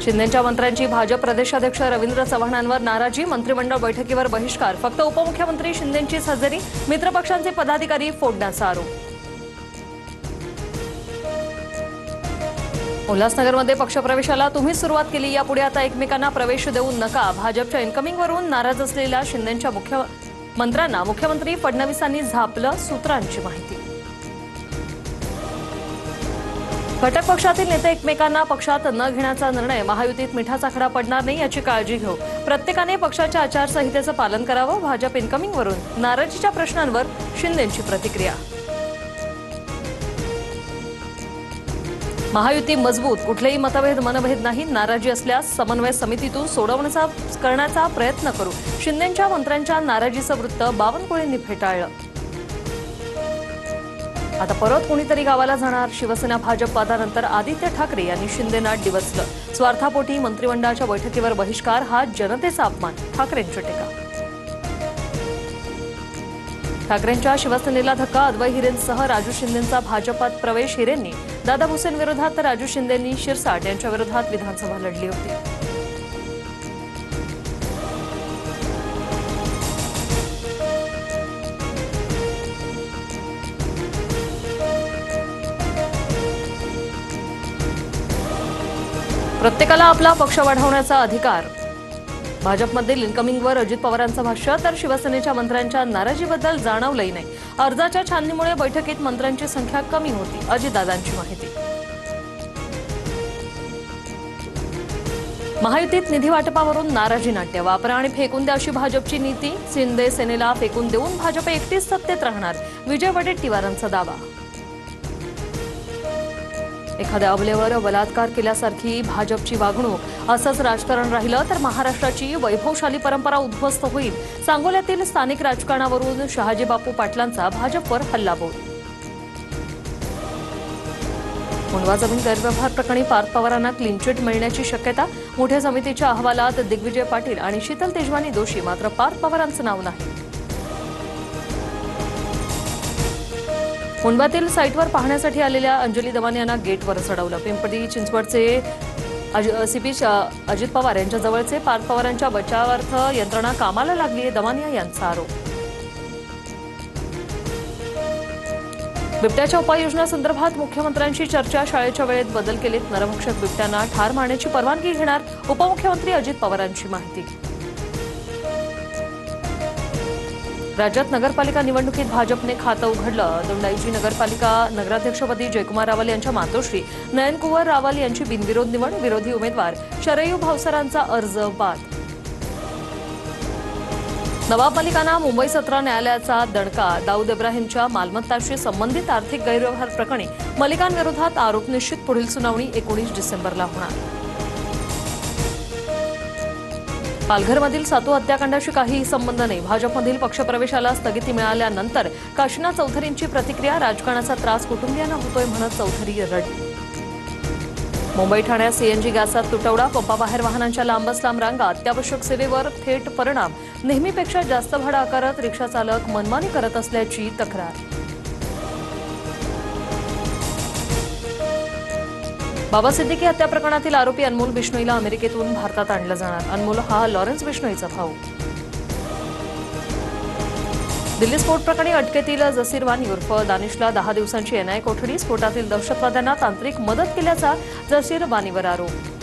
शिंदेच्या मंत्र्यांची भाजप प्रदेशाध्यक्ष रवींद्र चव्हाणांवर नाराजी, मंत्रिमंडळ बैठकीवर बहिष्कार, फक्त उपमुख्यमंत्री शिंदेंचीच हजेरी, मित्रपक्षांचे पदाधिकारी फोडण्याचा आरोप। उल्हासनगरमध्ये पक्षप्रवेशाला तुम्हीच सुरुवात केली, यापुढे आता एकमेकांना प्रवेश देऊ नका। भाजपच्या इन्कमिंगवरून नाराज असलेल्या शिंदेच्या मंत्र्यांना मुख्यमंत्री फडणवीसांनी झापलं, सूत्रांची माहिती। घटक पक्षातील नेते एकमेकांना पक्षात न घेण्याचा निर्णय, महायुतीत मिठाचा खडा पडणार नाही याची काळजी घेऊ, प्रत्येकाने पक्षाच्या आचारसंहितेचं पालन करावं। भाजप इन्कमिंगवरून नाराजीच्या प्रश्नांवर शिंदेंची प्रतिक्रिया। महायुती मजबूत, कुठलेही मतभेद मनभेद नाही, नाराजी असल्यास समन्वय समितीतून सोडवण्याचा करण्याचा प्रयत्न करू, शिंदेच्या मंत्र्यांच्या नाराजीचं वृत्त बावनकुळेंनी फेटाळलं। आता परत कोणीतरी गावाला जाणार, शिवसेना भाजप वादानंतर आदित्य ठाकरे यांनी शिंदेंना डिवचलं, स्वार्थापोटी मंत्रिमंडळाच्या बैठकीवर बहिष्कार हा जनतेचा अपमान, ठाकरेंची टीका। ठाकरेंच्या शिवसेनेला धक्का, अद्वै हिरेंसह राजू शिंदेंचा भाजपात प्रवेश, हिरेंनी दादा भुसेंविरोधात तर राजू शिंदेंनी शिरसाट यांच्या विरोधात विधानसभा लढली होती। प्रत्येकाला आपला पक्ष वाढवण्याचा अधिकार, भाजपमधील इन्कमिंगवर अजित पवारांचं भाष्य, तर शिवसेनेच्या मंत्र्यांच्या नाराजीबद्दल जाणवलंही नाही, अर्जाच्या छाननीमुळे बैठकीत मंत्र्यांची संख्या कमी होती, अजितदादांची माहिती। महायुतीत निधी वाटपावरून नाराजी नाट्य, वापरा आणि फेकून द्या अशी भाजपची नीती, शिंदे सेनेला फेकून देऊन भाजप एकटीच सत्तेत राहणार, विजय वडेट्टीवारांचा दावा। एखाद्या अबलेवर बलात्कार केल्यासारखी भाजपची वागणूक, असंच राजकारण राहिलं तर महाराष्ट्राची वैभवशाली परंपरा उद्ध्वस्त होईल, सांगोल्यातील स्थानिक राजकारणावरून शहाजी बापू पाटलांचा भाजपवर हल्लाबोल। मुंडवा जमीन गैरव्यवहार प्रकरणी पार्थ पवारांना क्लीन चिट मिळण्याची शक्यता, मोठ्या समितीच्या अहवालात दिग्विजय पाटील आणि शीतल तेजवानी दोषी, मात्र पार्थ पवारांचं नाव नाही। मुंडवातील साईटवर पाहण्यासाठी आलेल्या अंजली दमानी यांना गेटवर चढवलं, पिंपरी चिंचवडचे सीपी अजित पवार यांच्या जवळचे पार्थ पवारांच्या बचावार्थ यंत्रणा कामाला लागली, दमानिया यांचा आरोप। बिबट्याच्या उपाययोजनांसंदर्भात मुख्यमंत्र्यांशी चर्चा, शाळेच्या वेळेत बदल केलेत, नरभक्षक बिबट्यांना ठार मारण्याची परवानगी घेणार, उपमुख्यमंत्री अजित पवारांची माहिती। राज्यात नगरपालिका निवडणुकीत भाजपने खातं उघडलं, दोंडाईची नगरपालिका नगराध्यक्षपदी जयकुमार रावल यांच्या मातोश्री नयनकुवर रावल यांची बिनविरोध निवड, विरोधी उमेदवार शरयू भावसरांचा अर्ज बाद। नवाब मलिकांना मुंबई सत्र न्यायालयाचा दणका, दाऊद इब्राहिमच्या मालमत्ताशी संबंधित आर्थिक गैरव्यवहार प्रकरणी मलिकांविरोधात आरोप निश्चित, पुढील सुनावणी 19 डिसेंबरला होणार। पालघरमधील सातू हत्याकांडाशी काहीही संबंध नाही, भाजपमधील पक्षप्रवेशाला स्थगिती मिळाल्यानंतर काशीनाथ चौधरींची प्रतिक्रिया, राजकारणाचा त्रास कुटुंबियांना होतोय म्हणत चौधरी रडली। मुंबई ठाण्यात सीएनजी गॅसात तुटवडा, पंपाबाहेर वाहनांच्या लांबच लांब रांगा, अत्यावश्यक सेवेवर थेट परिणाम, नेहमीपेक्षा जास्त भाडं आकारत रिक्षा चालक मनमानी करत असल्याची तक्रार। बाबा सिद्दीकी हत्या प्रकरणातील आरोपी अनमोल बिश्नोईला अमेरिकेतून भारतात आणलं जाणार, अनमोल हा लॉरेन्स बिश्नोईचा भाऊ। दिल्ली स्फोट प्रकरणी अटकेतील जसीर वानी उर्फ दानिशला 10 दिवसांची एनआयए कोठडी, स्फोटातील दहशतवाद्यांना तांत्रिक मदत केल्याचा जसीर वानीवर आरोप।